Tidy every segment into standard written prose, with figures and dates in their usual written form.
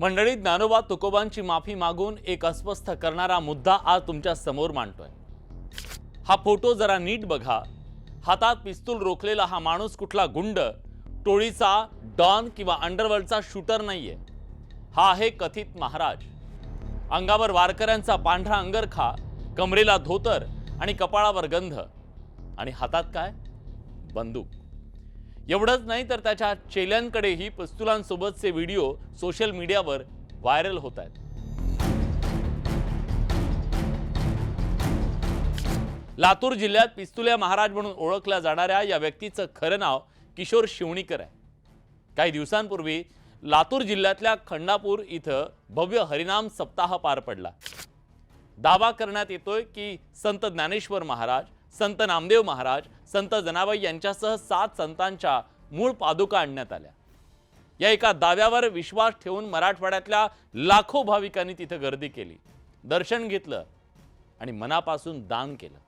मंडळी, ज्ञानोबा तुकोबांची माफी मागून एक अस्वस्थ करणारा मुद्दा आज तुमच्या समोर मांडतोय। हा फोटो जरा नीट बघा। हातात पिस्तूल रोखलेला हा माणूस कुठला गुंड, टोळीचा डॉन किंवा अंडरवर्ल्डचा शूटर नाहीये। हा आहे कथित महाराज। अंगावर वारकऱ्यांचा पांढरा अंगरखा, कमरेला धोतर आणि कपाळावर गंध, आणि हातात काय? बंदूक। एवढंच नाही तर त्याच्या चेल्यांकडेही पिस्तुलांसोबतचे व्हिडिओ सोशल मीडियावर व्हायरल होत आहेत। लातूर जिल्ह्यात पिस्तुल्या महाराज म्हणून ओळखल्या जाणाऱ्या या व्यक्तीचं खरं नाव किशोर शिवणीकर आहे। काही दिवसांपूर्वी लातूर जिल्ह्यातल्या खंडापूर इथं भव्य हरिनाम सप्ताह पार पडला। दावा करण्यात येतोय की संत ज्ञानेश्वर महाराज, संत नामदेव महाराज, संत जनाबाई यांच्यासह 7 संतांच्या मूळ पादुका आणण्यात आल्या। या एका दाव्यावर विश्वास ठेवून मराठवाड्यातल्या लाखो भाविकांनी तिथे गर्दी केली, दर्शन घेतलं आणि मनापासून दान केलं।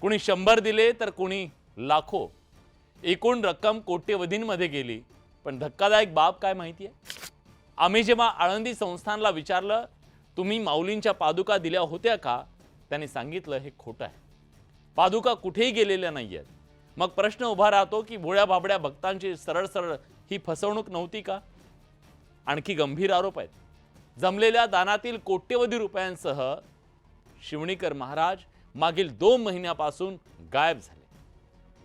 कुणी 100 दिले तर कुणी लाखो। एकूण रक्कम कोट्यवधींमध्ये गेली। पण धक्कादायक बाब काय माहिती आहे? आम्ही जेव्हा आळंदी संस्थानला विचारलं, तुम्ही माऊलींच्या पादुका दिल्या होत्या का, त्यांनी सांगितलं हे खोटं आहे। पादुका कुठेही गेलेल्या नाहीयेत। मग प्रश्न उभा राहतो की भोळ्या बाबड्या भक्तांची सरळ सरळ ही फसवणूक नव्हती का? आणखी गंभीर आरोप आहेत। जमलेल्या दानातील कोट्यवधी रुपयांसह शिवणीकर महाराज मागील 2 महिन्यापासून गायब झाले।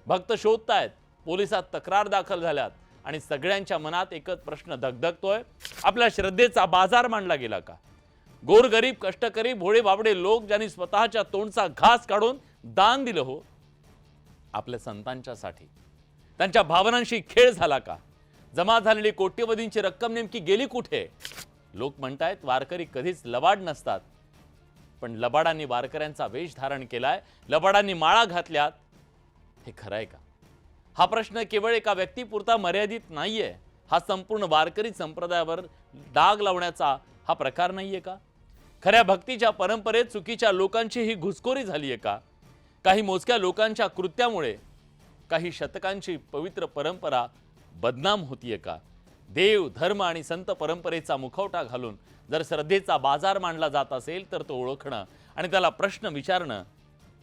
भक्त शोधतायत, पोलिसात तक्रार दाखल झाल्यात आणि सगळ्यांच्या मनात एकच प्रश्न धगधगतोय, आपल्या श्रद्धेचा बाजार मांडला गेला का? गोरगरीब कष्टकरी भोळे बाबडे लोक ज्यांनी स्वतःच्या तोंडचा घास काढून दान दिलं हो आपल्या संतांच्यासाठी, त्यांच्या भावनांशी खेळ झाला का? जमा झालेली कोट्यवधींची रक्कम नेमकी गेली कुठे? लोक म्हणतायत वारकरी कधीच लबाड नसतात, पण लबाडांनी वारकऱ्यांचा वेश धारण केलाय, लबाडांनी माळा घातल्यात। हे खरं आहे का? हा प्रश्न केवळ एका व्यक्तीपुरता मर्यादित नाहीये। हा संपूर्ण वारकरी संप्रदायावर डाग लावण्याचा हा प्रकार नाहीये का? खऱ्या भक्तीच्या परंपरेत चुकीच्या लोकांची ही घुसखोरी झालीये का? काही मोजक्या लोकांच्या कृत्यामुळे काही शतकांची पवित्र परंपरा बदनाम होतीये का? देव, धर्म आणि संत परंपरेचा मुखवटा घालून जर श्रद्धेचा बाजार मांडला जात असेल तर तो ओळखणं आणि त्याला प्रश्न विचारणं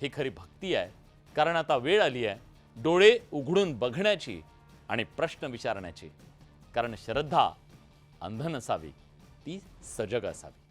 ही खरी भक्ती आहे। कारण आता वेळ आली आहे डोळे उघडून बघण्याची आणि प्रश्न विचारण्याची। कारण श्रद्धा अंध नसावी, ती सजग असावी।